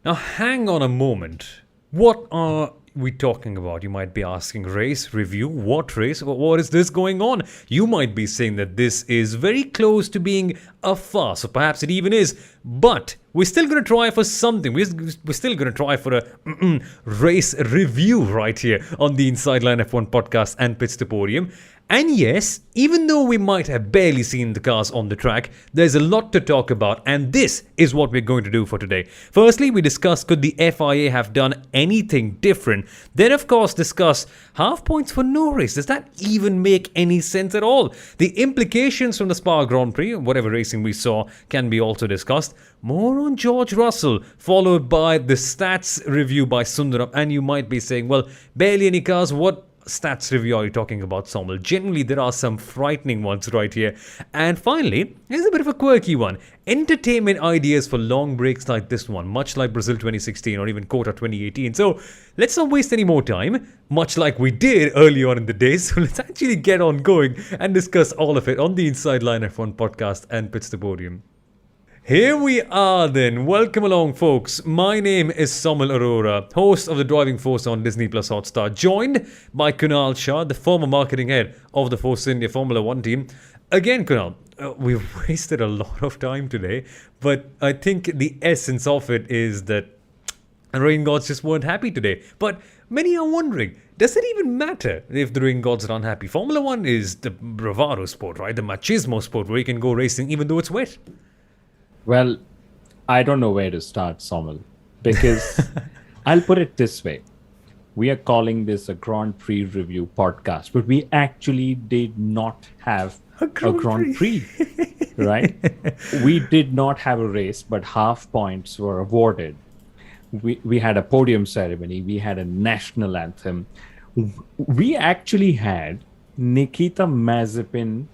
Now, hang on a moment. What are we talking about? You might be asking, race review? What race? What is this going on? You might be saying that this is very close to being a farce, or perhaps it even is. But we're still going to try for something. We're still going to try for a race review right here on the Inside Line F1 podcast and Pitch to Podium. And yes, even though we might have barely seen the cars on the track, there's a lot to talk about, and this is what we're going to do for today. Firstly, we discuss could the FIA have done anything different. Then, of course, discuss half points for no race. Does that even make any sense at all? The implications from the Spa Grand Prix, whatever racing we saw, can be also discussed. More on George Russell, followed by the stats review by Sundaram. And you might be saying, well, barely any cars, what stats review are you talking about, Somal? Generally, there are some frightening ones right here. And finally, here's a bit of a quirky one. Entertainment ideas for long breaks like this one, much like Brazil 2016 or even Qatar 2018. So let's not waste any more time, much like we did early on in the day. So let's actually get on going and discuss all of it on the Inside Line F1 podcast and Pitch the Podium. Here we are then. Welcome along, folks. My name is Somal Arora, host of The Driving Force on Disney Plus Hotstar, joined by Kunal Shah, the former marketing head of the Force India Formula One team. Again, Kunal, we've wasted a lot of time today, but I think the essence of it is that rain gods just weren't happy today. But many are wondering, does it even matter if the rain gods are unhappy? Formula One is the bravado sport, right? The machismo sport where you can go racing even though it's wet. Well, I don't know where to start, Somal, because I'll put it this way. We are calling this a Grand Prix review podcast, but we actually did not have a Grand Prix, right? We did not have a race, but half points were awarded. We had a podium ceremony. We had a national anthem. We actually had Nikita Mazepin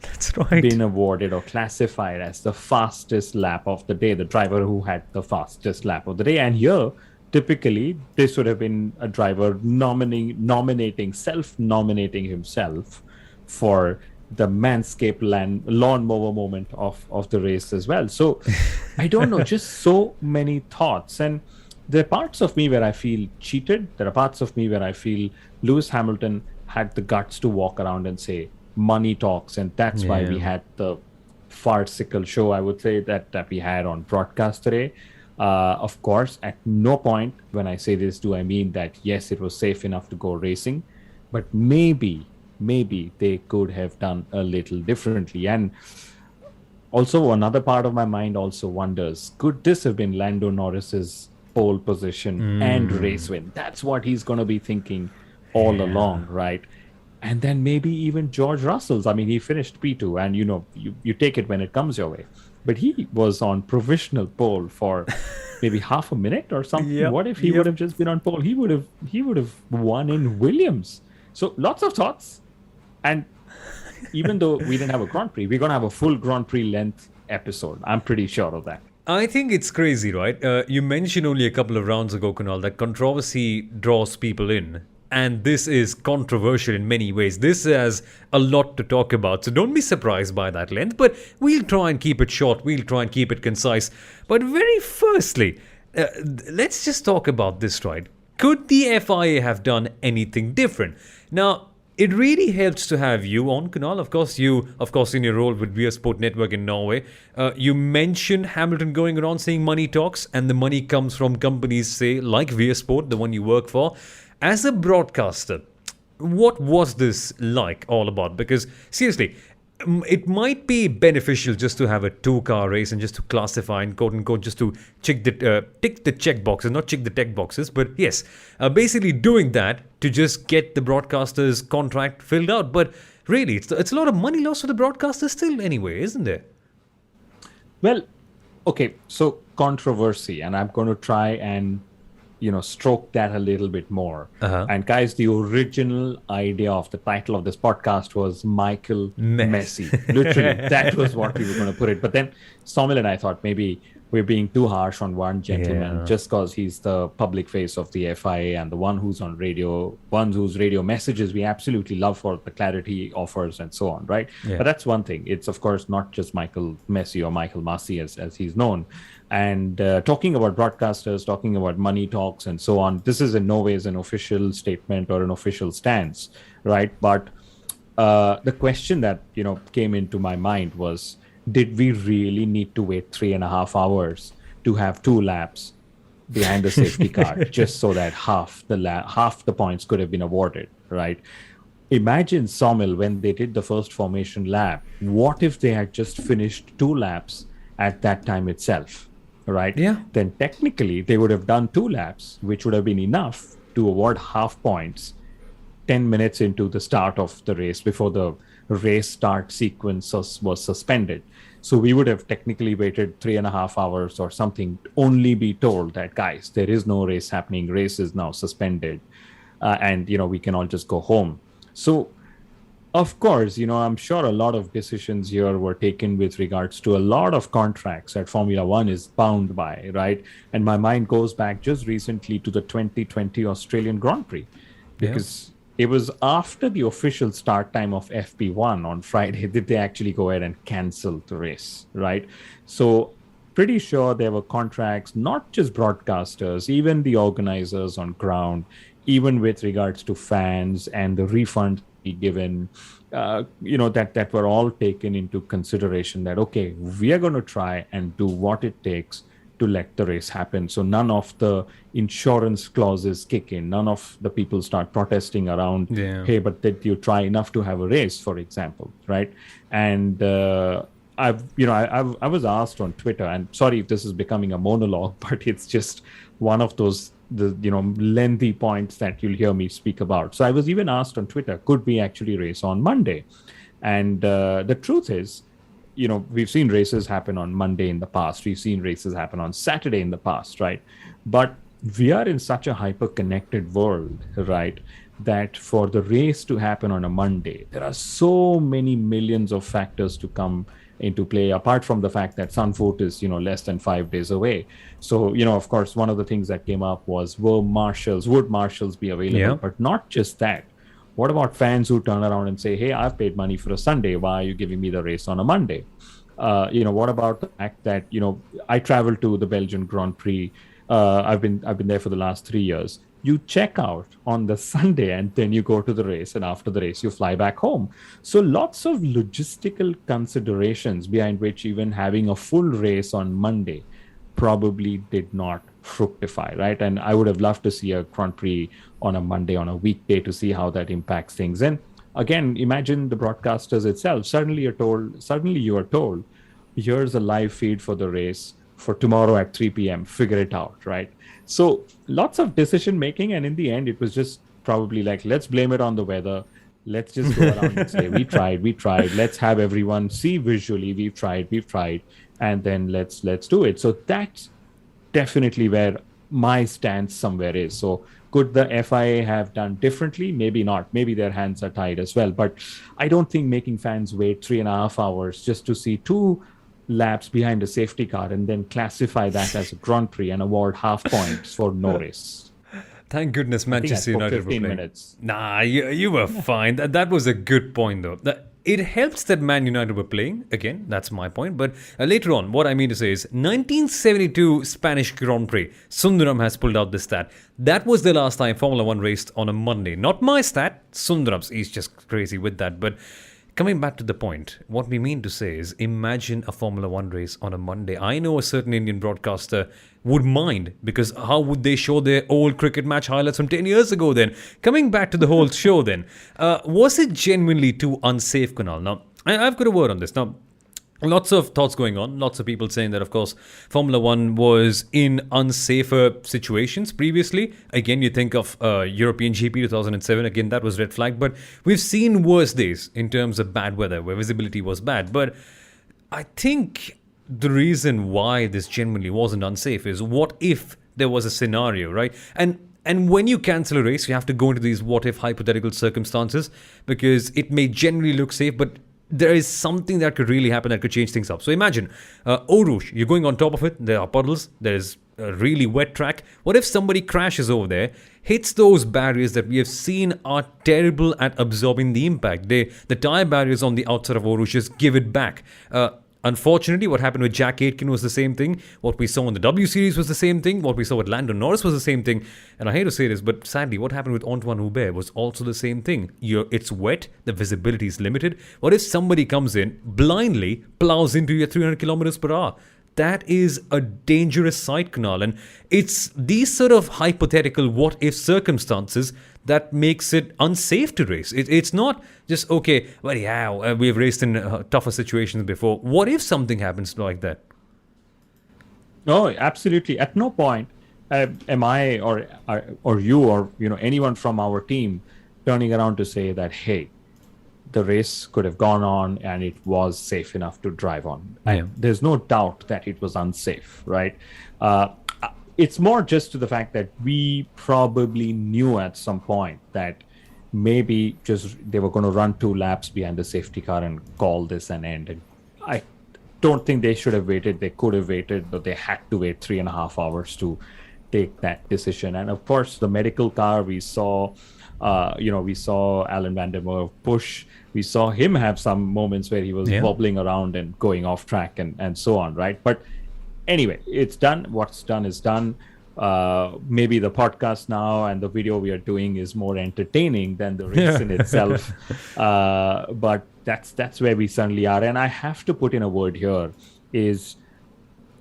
been awarded or classified as the fastest lap of the day, the driver who had the fastest lap of the day. And here, typically, this would have been a driver self-nominating himself for the Manscaped lawnmower moment of the race as well. So, I don't know, just so many thoughts. And there are parts of me where I feel cheated. There are parts of me where I feel Lewis Hamilton had the guts to walk around and say money talks, and that's why we had the farcical show, I would say, that we had on broadcast today. Of course, at no point when I say this do I mean that yes, it was safe enough to go racing, but maybe they could have done a little differently. And also another part of my mind also wonders, could this have been Lando Norris's pole position and race win? That's what he's going to be thinking all along, right? And then maybe even George Russell's. I mean, he finished P2, and you take it when it comes your way. But he was on provisional pole for maybe half a minute or something. What if he would have just been on pole? He would have won in Williams. So lots of thoughts. And even though we didn't have a Grand Prix, we're going to have a full Grand Prix length episode. I'm pretty sure of that. I think it's crazy, right? You mentioned only a couple of rounds ago, Kunal, that controversy draws people in. And this is controversial in many ways. This has a lot to talk about. So don't be surprised by that length. But we'll try and keep it short. We'll try and keep it concise. But very firstly, let's just talk about this, right? Could the FIA have done anything different? Now, it really helps to have you on, Kunal. Of course, in your role with Via Sport Network in Norway, you mentioned Hamilton going around saying money talks, and the money comes from companies, say, like Via Sport, the one you work for. As a broadcaster, what was this like all about? Because seriously, it might be beneficial just to have a two-car race and just to classify and quote unquote just to tick the check boxes, not check the tech boxes, but yes, basically doing that to just get the broadcaster's contract filled out. But really, it's a lot of money lost for the broadcaster still anyway, isn't there? Well, okay, so controversy, and I'm going to try and stroke that a little bit more. And guys, the original idea of the title of this podcast was Michael Messi. Literally, that was what we were going to put it. But then Somil and I thought maybe we're being too harsh on one gentleman Yeah. just because he's the public face of the FIA and the one who's on radio, one whose radio messages we absolutely love for the clarity he offers and so on, right? Yeah. But that's one thing. It's, of course, not just Michael Messi or Michael Masi as he's known. And talking about broadcasters, talking about money talks and so on, this is in no ways an official statement or an official stance, right? But the question that came into my mind was, did we really need to wait 3.5 hours to have 2 laps behind the safety car just so that half the points could have been awarded, right? Imagine, Somil, when they did the first formation lap, what if they had just finished 2 laps at that time itself, right? Yeah. Then technically they would have done 2 laps, which would have been enough to award half points 10 minutes into the start of the race, before the race start sequence was suspended. So we would have technically waited 3.5 hours or something, only be told that, guys, there is no race happening, race is now suspended, and we can all just go home. So of course, I'm sure a lot of decisions here were taken with regards to a lot of contracts that Formula One is bound by, right? And my mind goes back just recently to the 2020 Australian Grand Prix, because it was after the official start time of FP1 on Friday did they actually go ahead and cancel the race, right? So pretty sure there were contracts, not just broadcasters, even the organizers on ground, even with regards to fans and the refund given, that were all taken into consideration, that, okay, we are going to try and do what it takes to let the race happen. So none of the insurance clauses kick in. None of the people start protesting around, hey, but did you try enough to have a race, for example, right? And I was asked on Twitter, and sorry if this is becoming a monologue, but it's just one of those lengthy points that you'll hear me speak about. So I was even asked on Twitter, could we actually race on Monday? And the truth is, we've seen races happen on Monday in the past. We've seen races happen on Saturday in the past, right? But we are in such a hyper-connected world, right, that for the race to happen on a Monday, there are so many millions of factors to come into play, apart from the fact that Sunfoot is, less than 5 days away. So, of course, one of the things that came up was, would marshals be available? Yeah. But not just that. What about fans who turn around and say, hey, I've paid money for a Sunday. Why are you giving me the race on a Monday? What about the fact that, I traveled to the Belgian Grand Prix. I've been there for the last 3 years. You check out on the Sunday and then you go to the race, and after the race, you fly back home. So lots of logistical considerations behind which even having a full race on Monday probably did not fructify, right? And I would have loved to see a Grand Prix on a Monday, on a weekday, to see how that impacts things. And again, imagine the broadcasters itself. Suddenly you are told, here's a live feed for the race for tomorrow at 3 p.m. Figure it out, right? So lots of decision making, and in the end, it was just probably like, let's blame it on the weather. Let's just go around and say, we tried. Let's have everyone see visually, we've tried, and then let's do it. So that's definitely where my stance somewhere is. So could the FIA have done differently? Maybe not. Maybe their hands are tied as well. But I don't think making fans wait 3.5 hours just to see 2 laps behind a safety car and then classify that as a Grand Prix and award half points for no race. Thank goodness Manchester United were 15 playing. minutes. Nah, you were fine. That was a good point, though. It helps that Man United were playing. Again, that's my point. But later on, what I mean to say is 1972 Spanish Grand Prix. Sundaram has pulled out this stat. That was the last time Formula One raced on a Monday. Not my stat. Sundaram's. He's just crazy with that. But coming back to the point, what we mean to say is, imagine a Formula One race on a Monday. I know a certain Indian broadcaster would mind, because how would they show their old cricket match highlights from 10 years ago then? Coming back to the whole show then, was it genuinely too unsafe, Kunal? Now, I've got a word on this. Now, lots of thoughts going on. Lots of people saying that, of course, Formula One was in unsafer situations previously. Again, you think of European GP 2007. Again, that was red flag. But we've seen worse days in terms of bad weather, where visibility was bad. But I think the reason why this genuinely wasn't unsafe is, what if there was a scenario, right? And when you cancel a race, you have to go into these what if hypothetical circumstances, because it may generally look safe, but there is something that could really happen that could change things up. So imagine, Eau Rouge, you're going on top of it, there are puddles, there's a really wet track. What if somebody crashes over there, hits those barriers that we have seen are terrible at absorbing the impact? The tire barriers on the outside of Eau Rouge just give it back. Unfortunately, what happened with Jack Aitken was the same thing. What we saw in the W Series was the same thing. What we saw with Lando Norris was the same thing. And I hate to say this, but sadly, what happened with Antoine Hubert was also the same thing. It's wet, the visibility is limited. What if somebody comes in, blindly plows into your 300 kilometers per hour? That is a dangerous sight, Kunal. And it's these sort of hypothetical what-if circumstances that makes it unsafe to race. It's not just, okay, well, yeah, we've raced in tougher situations before. What if something happens like that? No, absolutely. At no point am I or you or anyone from our team turning around to say that, hey, the race could have gone on and it was safe enough to drive on. Yeah. There's no doubt that it was unsafe, right? It's more just to the fact that we probably knew at some point that maybe just they were going to run 2 laps behind the safety car and call this an end. And I don't think they should have waited. They could have waited, but they had to wait 3.5 hours to take that decision. And of course, the medical car, we saw Alan van der Merwe push. We saw him have some moments where he was wobbling around and going off track and so on, right? But anyway, it's done. What's done is done. Maybe the podcast now and the video we are doing is more entertaining than the race in itself. But that's where we suddenly are. And I have to put in a word here is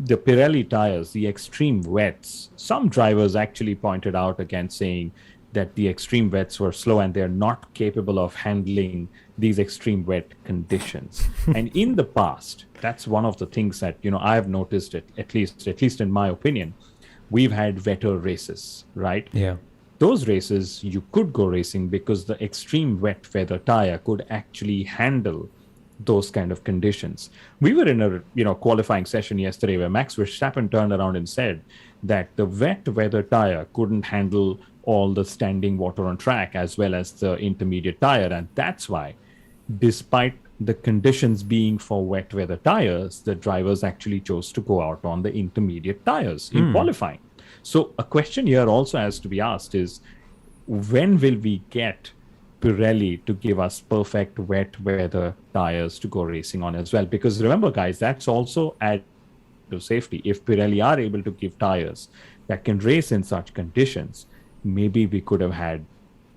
the Pirelli tires, the extreme wets. Some drivers actually pointed out again saying that the extreme wets were slow and they're not capable of handling these extreme wet conditions. And in the past, that's one of the things that I've noticed at least in my opinion, we've had wetter races, right? Yeah. Those races you could go racing because the extreme wet weather tire could actually handle those kind of conditions. We were in a qualifying session yesterday where Max Verstappen turned around and said that the wet weather tire couldn't handle all the standing water on track as well as the intermediate tire. And that's why, despite the conditions being for wet weather tires, the drivers actually chose to go out on the intermediate tires in qualifying. So a question here also has to be asked is, when will we get Pirelli to give us perfect wet weather tires to go racing on as well? Because remember, guys, that's also add to safety. If Pirelli are able to give tires that can race in such conditions, maybe we could have had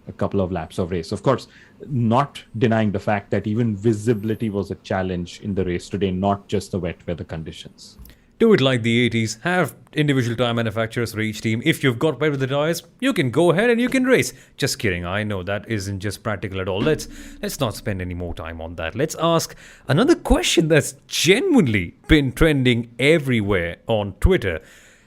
a couple of laps of race. Of course, not denying the fact that even visibility was a challenge in the race today, not just the wet weather conditions. Do it like the 80s. Have individual tire manufacturers for each team. If you've got wet with the tires, you can go ahead and you can race. Just kidding. I know that isn't just practical at all. Let's not spend any more time on that. Let's ask another question that's genuinely been trending everywhere on Twitter.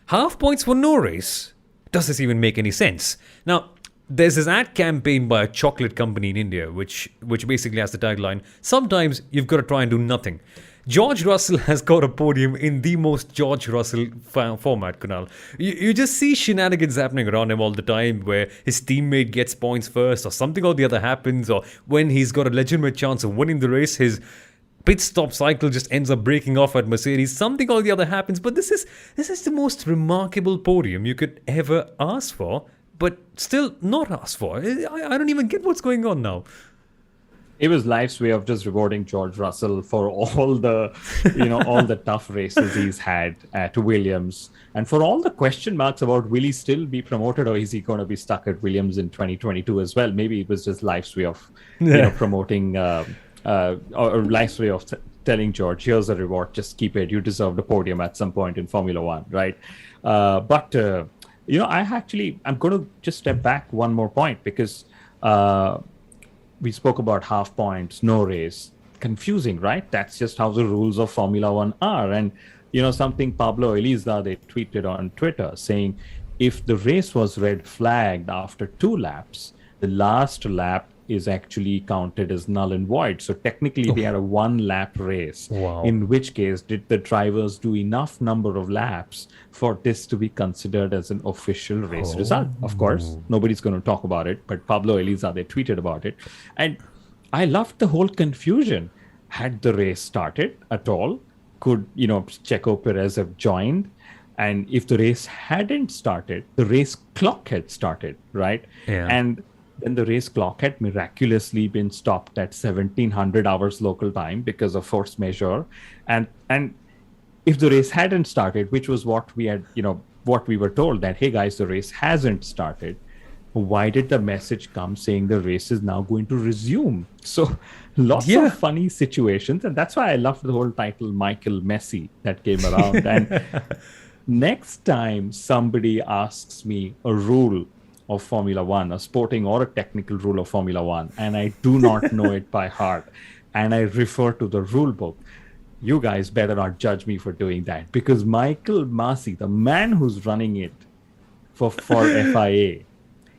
Half points for no race. Does this even make any sense? Now, there's this ad campaign by a chocolate company in India, which basically has the tagline, sometimes you've got to try and do nothing. George Russell has got a podium in the most George Russell format, Kunal. You just see shenanigans happening around him all the time where his teammate gets points first or something or the other happens, or when he's got a legitimate chance of winning the race, his pit stop cycle just ends up breaking off at Mercedes. Something or the other happens, but this is the most remarkable podium you could ever ask for, but still not ask for. I don't even get what's going on now. It was life's way of just rewarding George Russell for all the, all the tough races he's had at Williams, and for all the question marks about will he still be promoted or is he going to be stuck at Williams in 2022 as well. Maybe it was just life's way of, promoting, or life's way of telling George, here's a reward, just keep it. You deserve the podium at some point in Formula One, right? I'm going to just step back one more point because. We spoke about half points, no race. Confusing, right? That's just how the rules of Formula One are. And, something Pablo Eliza, they tweeted on Twitter saying, if the race was red flagged after 2 laps, the last lap is actually counted as null and void. So technically they had a 1-lap race. Wow. In which case, did the drivers do enough number of laps for this to be considered as an official race result? Of course, nobody's going to talk about it, but Pablo Eliza, they tweeted about it. And I loved the whole confusion. had the race started at all? Could, Checo Perez have joined? And if the race hadn't started, the race clock had started, right? Yeah. And then the race clock had miraculously been stopped at 1700 hours local time because of force majeure. And if the race hadn't started, which was what we had, what we were told, that, hey guys, the race hasn't started, why did the message come saying the race is now going to resume? So lots of funny situations. And that's why I loved the whole title, Michael Messi, that came around. And next time somebody asks me a rule of Formula One, a sporting or a technical rule of Formula One, and I do not know it by heart, and I refer to the rule book, you guys better not judge me for doing that, because Michael Masi, the man who's running it for FIA,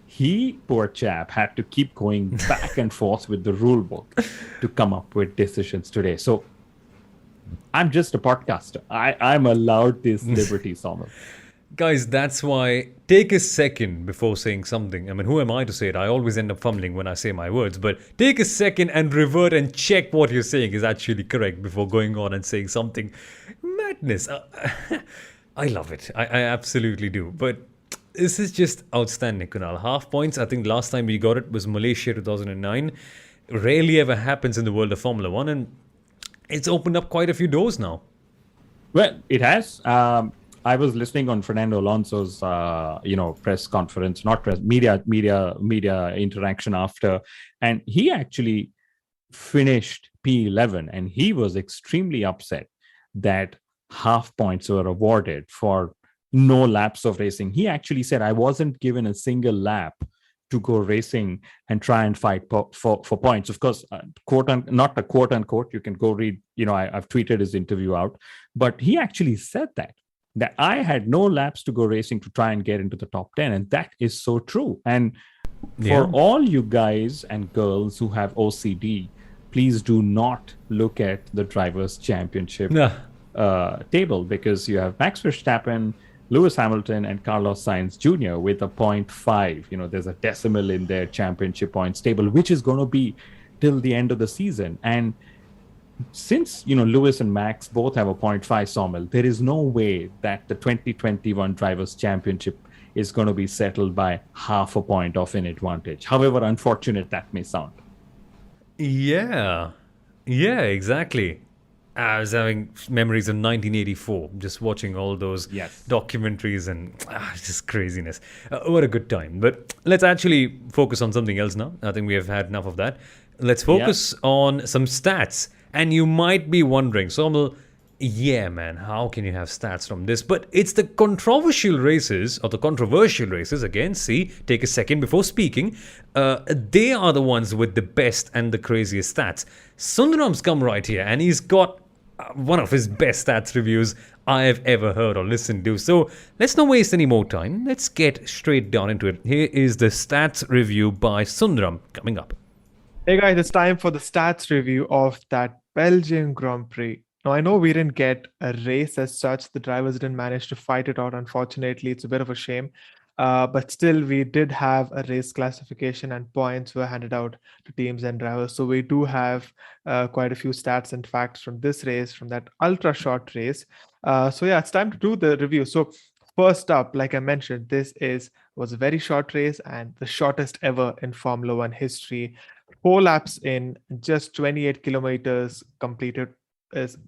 he, poor chap, had to keep going back and forth with the rule book to come up with decisions today. So I'm just a podcaster. I'm allowed this liberty, Saumil. Guys, that's why take a second before saying something. I mean, who am I to say it? I always end up fumbling when I say my words. But take a second and revert and check what you're saying is actually correct before going on and saying something. Madness. I love it. I absolutely do. But this is just outstanding, Kunal. Half points. I think last time we got it was Malaysia 2009. Rarely ever happens in the world of Formula One. And it's opened up quite a few doors now. Well, it has. I was listening on Fernando Alonso's, press conference, not press, media interaction after, and he actually finished P11, and he was extremely upset that half points were awarded for no laps of racing. He actually said, I wasn't given a single lap to go racing and try and fight for points. Of course, not a quote unquote, you can go read, I've tweeted his interview out, but he actually said that I had no laps to go racing to try and get into the top 10. And that is so true. And for all you guys and girls who have OCD, please do not look at the Drivers' Championship table, because you have Max Verstappen, Lewis Hamilton, and Carlos Sainz Jr. with a 0.5. There's a decimal in their championship points table, which is going to be till the end of the season. And since, Lewis and Max both have a 0.5 Saumil, there is no way that the 2021 Drivers' Championship is going to be settled by half a point of an advantage, however unfortunate that may sound. Yeah, exactly. I was having memories of 1984, just watching all those documentaries and just craziness. What a good time. But let's actually focus on something else now. I think we have had enough of that. Let's focus on some stats. And you might be wondering, Saumil, yeah, man, how can you have stats from this? But it's the controversial races, again, see, take a second before speaking. They are the ones with the best and the craziest stats. Sundaram's come right here, and he's got one of his best stats reviews I have ever heard or listened to. So let's not waste any more time. Let's get straight down into it. Here is the stats review by Sundaram coming up. Hey guys, it's time for the stats review of that Belgian Grand Prix. Now, I know we didn't get a race as such. The drivers didn't manage to fight it out. Unfortunately, it's a bit of a shame. But still, we did have a race classification and points were handed out to teams and drivers. So we do have quite a few stats and facts from this race, from that ultra short race. It's time to do the review. So first up, like I mentioned, was a very short race and the shortest ever in Formula One history. 4 laps in just 28 kilometers completed.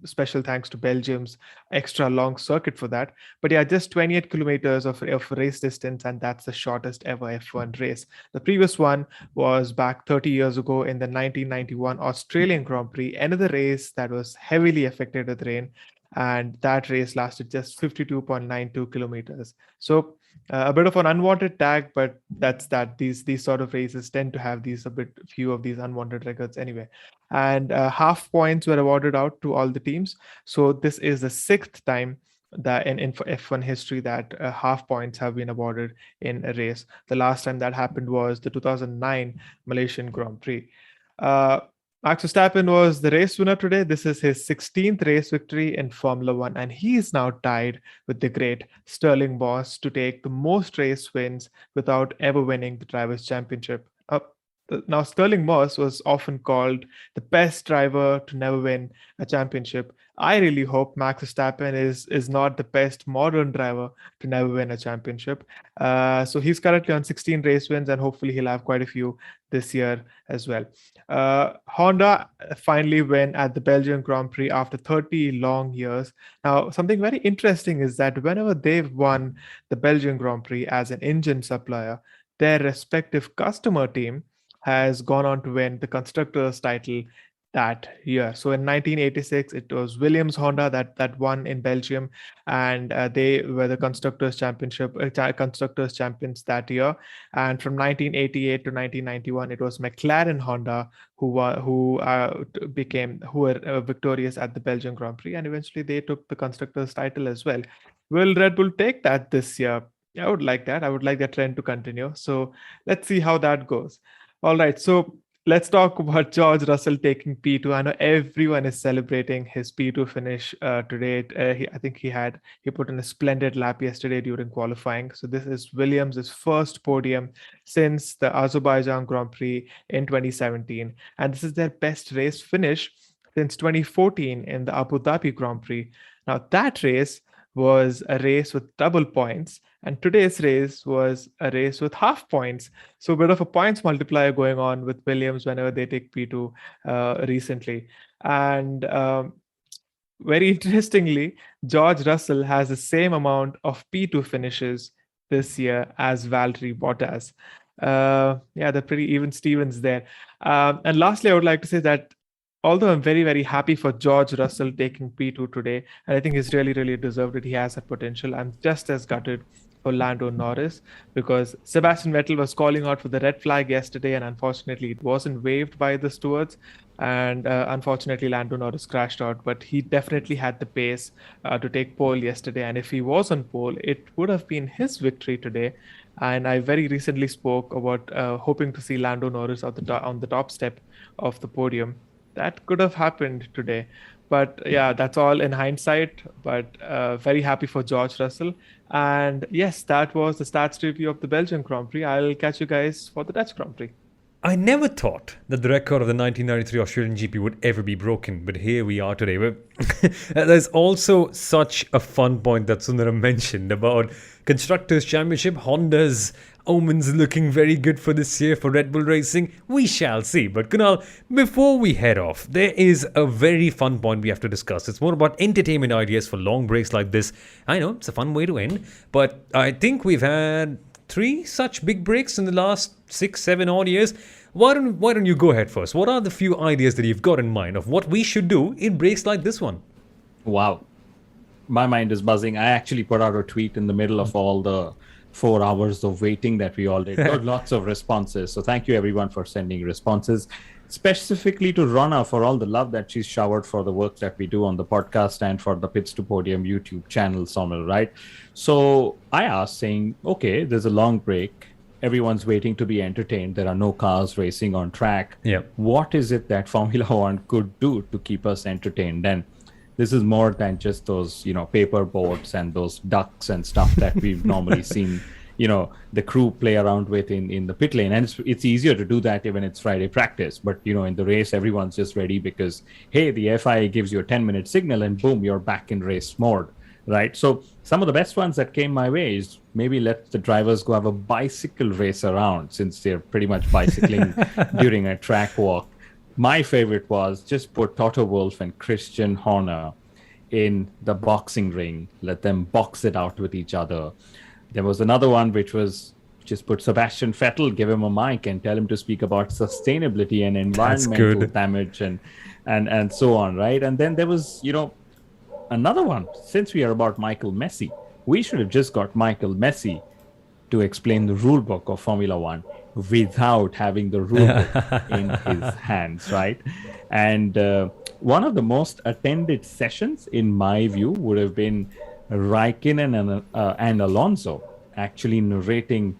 Special thanks to Belgium's extra long circuit for that. But yeah, just 28 kilometers of race distance, and that's the shortest ever F1 race. The previous one was back 30 years ago in the 1991 Australian Grand Prix, another race that was heavily affected with rain, and that race lasted just 52.92 kilometers. So a bit of an unwanted tag, but that's that. These sort of races tend to have few of these unwanted records anyway. And half points were awarded out to all the teams. So this is the 6th time that in F1 history that half points have been awarded in a race. The last time that happened was the 2009 Malaysian Grand Prix. Max Verstappen was the race winner today. This is his 16th race victory in Formula One, and he is now tied with the great Sterling Moss to take the most race wins without ever winning the Drivers' Championship. Now, Sterling Moss was often called the best driver to never win a championship. I really hope Max Verstappen is not the best modern driver to never win a championship. So he's currently on 16 race wins, and hopefully he'll have quite a few this year as well. Honda finally win at the Belgian Grand Prix after 30 long years. Now, something very interesting is that whenever they've won the Belgian Grand Prix as an engine supplier, their respective customer team has gone on to win the constructors title that year. So in 1986, it was Williams Honda that won in Belgium, and they were the constructors champions that year. And from 1988 to 1991, it was McLaren Honda who were victorious at the Belgian Grand Prix, and eventually they took the constructors title as well. Will Red Bull take that this year? I would like that. I would like that trend to continue. So let's see how that goes. All right, so let's talk about George Russell taking P2. I know everyone is celebrating his P2 finish today. I think he put in a splendid lap yesterday during qualifying. So this is Williams' first podium since the Azerbaijan Grand Prix in 2017, and this is their best race finish since 2014 in the Abu Dhabi Grand Prix. Now that race was a race with double points, and today's race was a race with half points. So a bit of a points multiplier going on with Williams whenever they take P2 recently. And very interestingly, George Russell has the same amount of P2 finishes this year as Valtteri Bottas. Yeah, they're pretty even Stevens there. And lastly, I would like to say that although I'm very, very happy for George Russell taking P2 today, and I think he's really, really deserved it. He has that potential. I'm just as gutted for Lando Norris because Sebastian Vettel was calling out for the red flag yesterday, and unfortunately it wasn't waved by the stewards. And unfortunately, Lando Norris crashed out, but he definitely had the pace to take pole yesterday. And if he was on pole, it would have been his victory today. And I very recently spoke about hoping to see Lando Norris on the top step of the podium. That could have happened today. But yeah, that's all in hindsight. But very happy for George Russell. And yes, that was the stats review of the Belgian Grand Prix. I'll catch you guys for the Dutch Grand Prix. I never thought that the record of the 1993 Australian GP would ever be broken, but here we are today. There's also such a fun point that Sundaram mentioned about Constructors' Championship. Honda's omens looking very good for this year for Red Bull Racing. We shall see. But Kunal, before we head off, there is a very fun point we have to discuss. It's more about entertainment ideas for long breaks like this. I know, it's a fun way to end, but I think we've had 3 such big breaks in the last 6-7 odd years. Why don't you go ahead first? What are the few ideas that you've got in mind of what we should do in breaks like this one? Wow. My mind is buzzing. I actually put out a tweet in the middle of all the 4 hours of waiting that we all did. Got lots of responses. So thank you everyone for sending responses. Specifically to Rana for all the love that she's showered for the work that we do on the podcast and for the Pits to Podium YouTube channel, Somil, right? So I asked saying, okay, there's a long break. Everyone's waiting to be entertained. There are no cars racing on track. Yeah. What is it that Formula One could do to keep us entertained? And this is more than just those, paper boats and those ducks and stuff that we've normally seen, the crew play around with in the pit lane. And it's easier to do that even it's Friday practice. But, in the race, everyone's just ready because, hey, the FIA gives you a 10-minute signal and boom, you're back in race mode, right? So some of the best ones that came my way is maybe let the drivers go have a bicycle race around since they're pretty much bicycling during a track walk. My favorite was just put Toto Wolff and Christian Horner in the boxing ring. Let them box it out with each other. There was another one which was just put Sebastian Vettel, give him a mic and tell him to speak about sustainability and environmental damage and so on, right? And then there was, another one. Since we are about Michael Messi, we should have just got Michael Messi to explain the rule book of Formula One without having the rule book in his hands, right? And one of the most attended sessions, in my view, would have been Raikkonen and Alonso actually narrating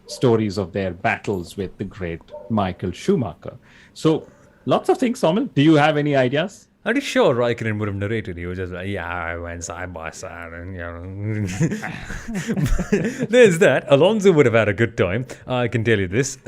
stories of their battles with the great Michael Schumacher. So lots of things, Somil. Do you have any ideas? Are you sure Raikkonen would have narrated? He was just like, yeah, I went side by side. And, There's that. Alonso would have had a good time. I can tell you this.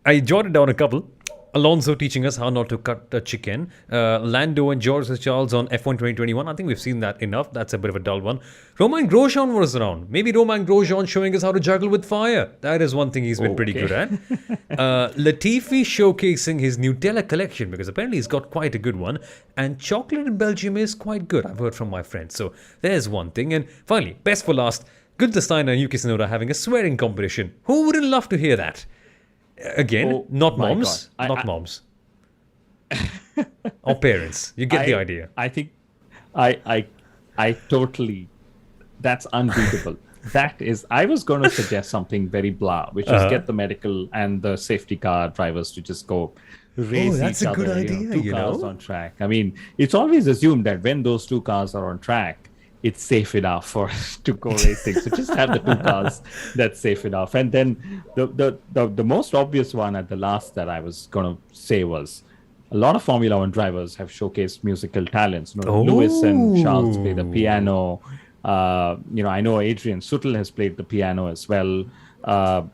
I jotted down a couple. Alonso teaching us how not to cut a chicken. Lando and George Charles on F1 2021. I think we've seen that enough. That's a bit of a dull one. Romain Grosjean was around. Maybe Romain Grosjean showing us how to juggle with fire. That is one thing he's been pretty good at. Latifi showcasing his Nutella collection because apparently he's got quite a good one. And chocolate in Belgium is quite good, I've heard from my friends. So there's one thing. And finally, best for last, Gunther Steiner and Yuki Tsunoda having a swearing competition. Who wouldn't love to hear that? Again, not moms, not moms, or parents. You get the idea. I think I totally. That's unbeatable. That is. I was going to suggest something very blah, which is get the medical and the safety car drivers to just go race that's each a good other. idea, Two cars on track. I mean, it's always assumed that when those two cars are on track, it's safe enough for us to go racing. So just have the two cars that's safe enough. And then the most obvious one at the last that I was going to say was a lot of Formula One drivers have showcased musical talents. Lewis and Charles play the piano. I know Adrian Sutil has played the piano as well.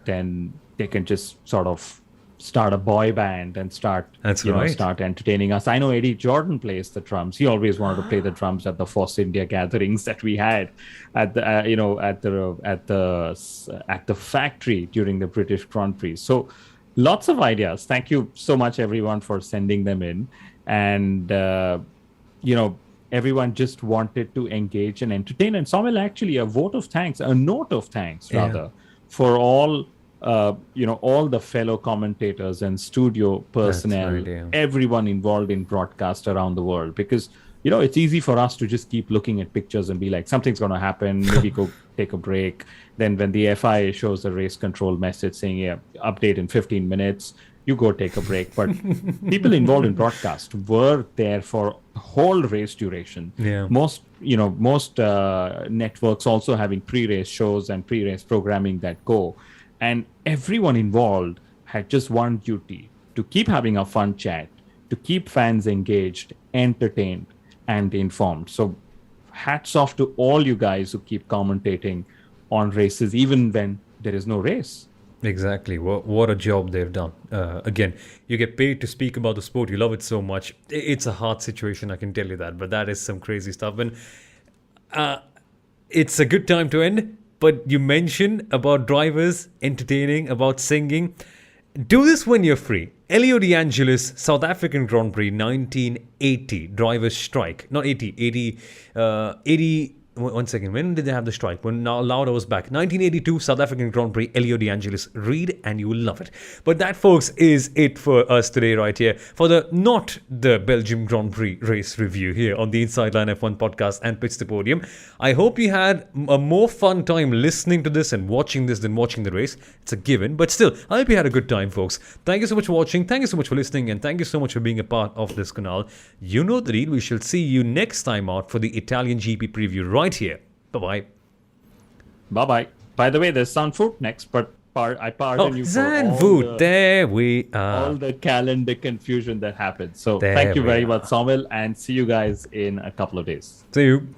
Then they can just sort of start a boy band and start entertaining us. I know Eddie Jordan plays the drums. He always wanted to play the drums at the Force India gatherings that we had at the at the factory during the British Grand Prix. So lots of ideas. Thank you so much everyone for sending them in. And everyone just wanted to engage and entertain. And Samuel, actually a note of thanks for all all the fellow commentators and studio personnel, everyone involved in broadcast around the world, because it's easy for us to just keep looking at pictures and be like, something's going to happen, maybe go take a break. Then when the FIA shows a race control message saying update in 15 minutes, you go take a break. But people involved in broadcast were there for whole race duration. Most networks also having pre-race shows and pre-race programming that go. And everyone involved had just one duty: to keep having a fun chat, to keep fans engaged, entertained, and informed. So hats off to all you guys who keep commentating on races, even when there is no race. Exactly. What a job they've done. Again, you get paid to speak about the sport. You love it so much. It's a hard situation, I can tell you that. But that is some crazy stuff. And it's a good time to end. But you mentioned about drivers entertaining, about singing. Do this when you're free. Elio De Angelis, South African Grand Prix 1980, drivers strike. Not 80. 1 second. When did they have the strike? When Lauda was back. 1982 South African Grand Prix, Elio De Angelis. Read and you will love it. But that, folks, is it for us today right here for not the Belgium Grand Prix race review here on the Inside Line F1 podcast and Pitch the Podium. I hope you had a more fun time listening to this and watching this than watching the race. It's a given. But still, I hope you had a good time, folks. Thank you so much for watching. Thank you so much for listening. And thank you so much for being a part of this canal. You know the deal. We shall see you next time out for the Italian GP preview right here. Bye-bye. Bye-bye. By the way, there's Zandvoort next, but I pardon you for Zandvoort. There we are. All the calendar confusion that happened. So thank you very much, Samuel, and see you guys in a couple of days. See you.